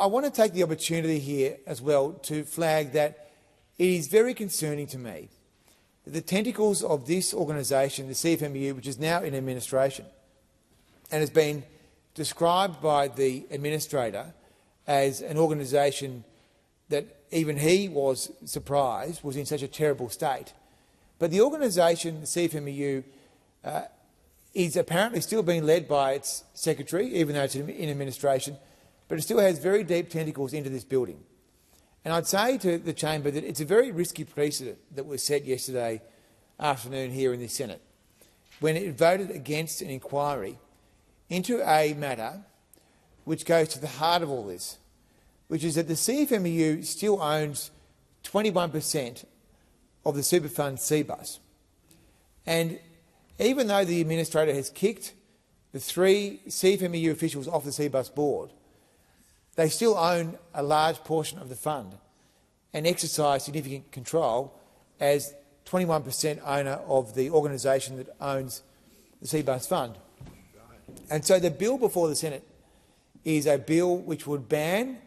I want to take the opportunity here as well to flag that it is very concerning to me that the tentacles of this organisation, the CFMEU, which is now in administration and has been described by the administrator as an organisation that even he was surprised was in such a terrible state. But the organisation, the CFMEU, is apparently still being led by its secretary, even though it's in administration, but it still has very deep tentacles into this building. And I'd say to the chamber that it's a very risky precedent that was set yesterday afternoon here in the Senate, when it voted against an inquiry into a matter which goes to the heart of all this, which is that the CFMEU still owns 21% of the super fund CBUS. And even though the administrator has kicked the 3 CFMEU officials off the CBUS board, they still own a large portion of the fund and exercise significant control as 21% owner of the organisation that owns the CBUS fund. And so the bill before the Senate is a bill which would ban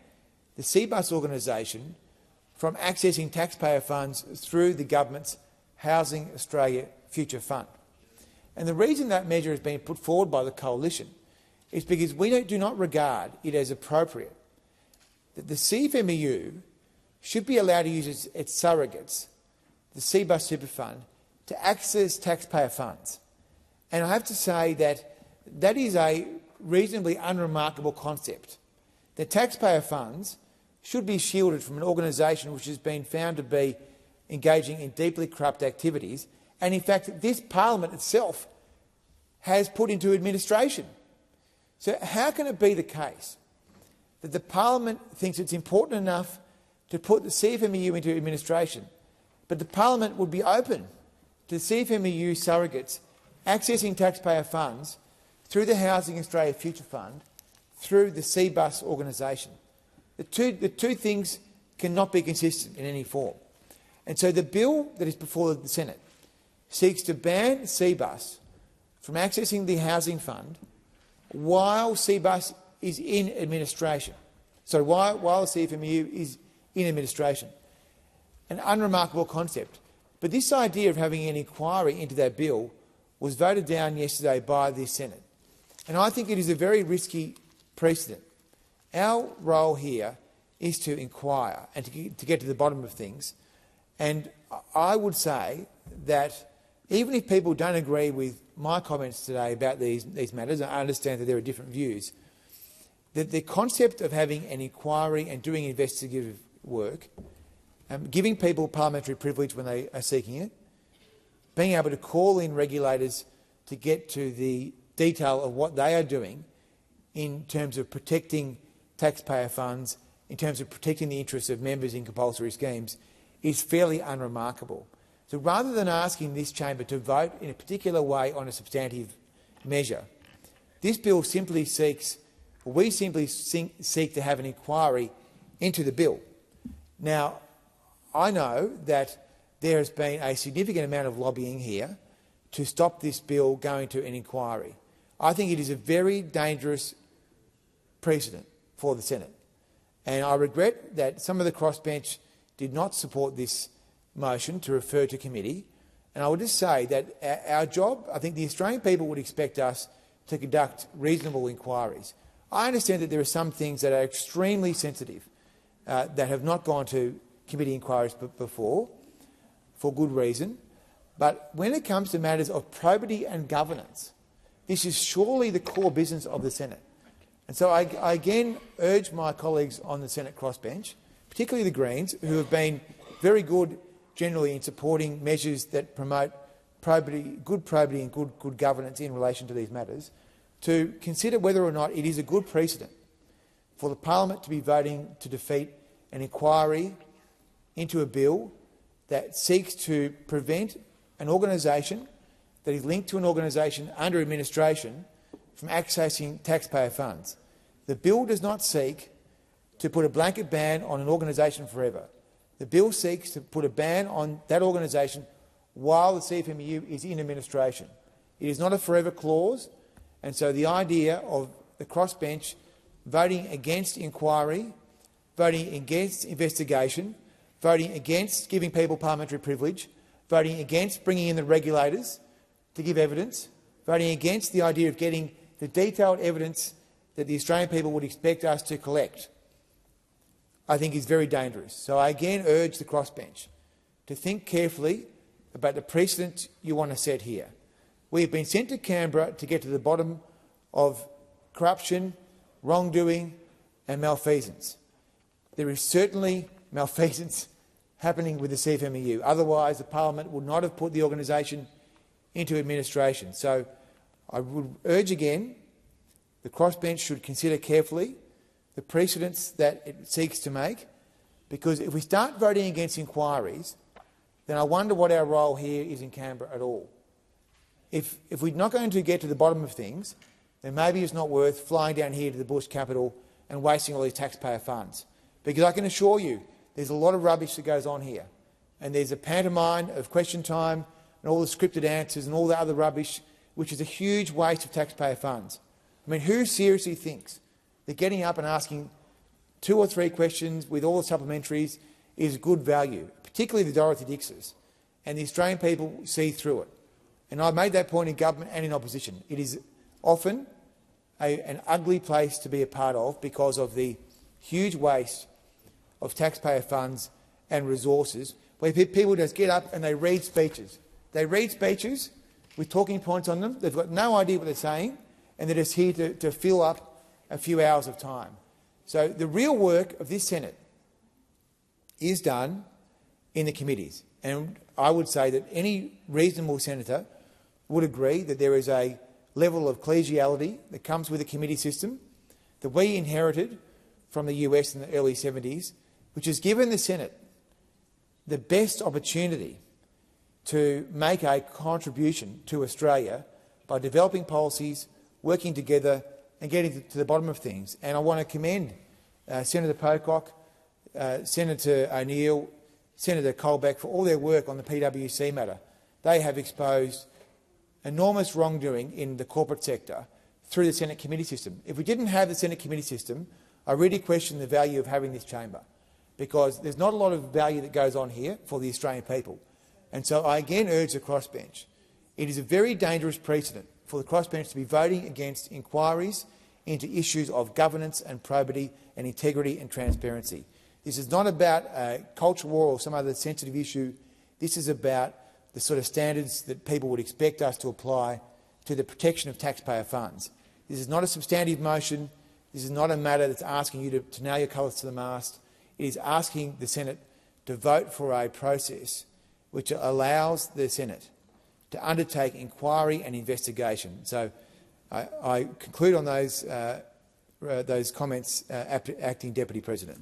the CBUS organisation from accessing taxpayer funds through the government's Housing Australia Future Fund. And the reason that measure has been put forward by the coalition is because we do not regard it as appropriate that the CFMEU should be allowed to use its surrogates, the CBUS Super Fund, to access taxpayer funds. And I have to say that that is a reasonably unremarkable concept, that taxpayer funds should be shielded from an organisation which has been found to be engaging in deeply corrupt activities, and in fact this parliament itself has put into administration. So how can it be the case that the parliament thinks it's important enough to put the CFMEU into administration, but the parliament would be open to CFMEU surrogates accessing taxpayer funds through the Housing Australia Future Fund, through the CBUS organisation? The two things cannot be consistent in any form. And so the bill that is before the Senate seeks to ban CBUS from accessing the housing fund while CBUS is in administration. So while the CFMEU is in administration. An unremarkable concept. But this idea of having an inquiry into that bill was voted down yesterday by the Senate. And I think it is a very risky precedent. Our role here is to inquire and to get to the bottom of things. And I would say that even if people don't agree with my comments today about these matters, I understand that there are different views, that the concept of having an inquiry and doing investigative work, giving people parliamentary privilege when they are seeking it, being able to call in regulators to get to the detail of what they are doing in terms of protecting taxpayer funds, in terms of protecting the interests of members in compulsory schemes, is fairly unremarkable. So rather than asking this chamber to vote in a particular way on a substantive measure, this bill simply seeks, or we simply seek to have an inquiry into the bill. Now, I know that there has been a significant amount of lobbying here to stop this bill going to an inquiry. I think it is a very dangerous precedent for the Senate. And I regret that some of the crossbench did not support this motion to refer to committee. And I would just say that our job, I think the Australian people would expect us to conduct reasonable inquiries. I understand that there are some things that are extremely sensitive that have not gone to committee inquiries before, for good reason. But when it comes to matters of probity and governance, this is surely the core business of the Senate. And so I again urge my colleagues on the Senate crossbench, particularly the Greens, who have been very good generally in supporting measures that promote good probity and good governance in relation to these matters, to consider whether or not it is a good precedent for the parliament to be voting to defeat an inquiry into a bill that seeks to prevent an organisation that is linked to an organisation under administration from accessing taxpayer funds. The bill does not seek to put a blanket ban on an organisation forever. The bill seeks to put a ban on that organisation while the CFMEU is in administration. It is not a forever clause, and so the idea of the crossbench voting against inquiry voting against investigation, voting against giving people parliamentary privilege, voting against bringing in the regulators to give evidence, voting against the idea of getting the detailed evidence that the Australian people would expect us to collect, I think is very dangerous. So I again urge the crossbench to think carefully about the precedent you want to set here. We have been sent to Canberra to get to the bottom of corruption, wrongdoing and malfeasance. There is certainly malfeasance happening with the CFMEU. Otherwise, the parliament would not have put the organisation into administration. So I would urge again the crossbench should consider carefully the precedents that it seeks to make, because if we start voting against inquiries, then I wonder what our role here is in Canberra at all. If we're not going to get to the bottom of things, then maybe it's not worth flying down here to the Bush capital and wasting all these taxpayer funds. Because I can assure you there's a lot of rubbish that goes on here, and there's a pantomime of question time and all the scripted answers and all the other rubbish, which is a huge waste of taxpayer funds. I mean, who seriously thinks that getting up and asking 2 or 3 questions with all the supplementaries is good value, particularly the Dorothy Dixes, and the Australian people see through it? And I've made that point in government and in opposition. It is often an ugly place to be a part of because of the huge waste of taxpayer funds and resources, where people just get up and they read speeches. They read speeches with talking points on them. They've got no idea what they're saying, and they're just here to fill up a few hours of time. So the real work of this Senate is done in the committees. And I would say that any reasonable senator would agree that there is a level of collegiality that comes with the committee system that we inherited from the US in the early 70s, which has given the Senate the best opportunity to make a contribution to Australia by developing policies, working together and getting to the bottom of things. And I want to commend Senator Pocock, Senator O'Neill, Senator Colbeck for all their work on the PwC matter. They have exposed enormous wrongdoing in the corporate sector through the Senate committee system. If we didn't have the Senate committee system, I really question the value of having this chamber, because there's not a lot of value that goes on here for the Australian people. And so I again urge the crossbench. It is a very dangerous precedent for the crossbench to be voting against inquiries into issues of governance and probity and integrity and transparency. This is not about a culture war or some other sensitive issue. This is about the sort of standards that people would expect us to apply to the protection of taxpayer funds. This is not a substantive motion. This is not a matter that's asking you to nail your colours to the mast. It is asking the Senate to vote for a process which allows the Senate to undertake inquiry and investigation. So I conclude on those comments, Acting Deputy President.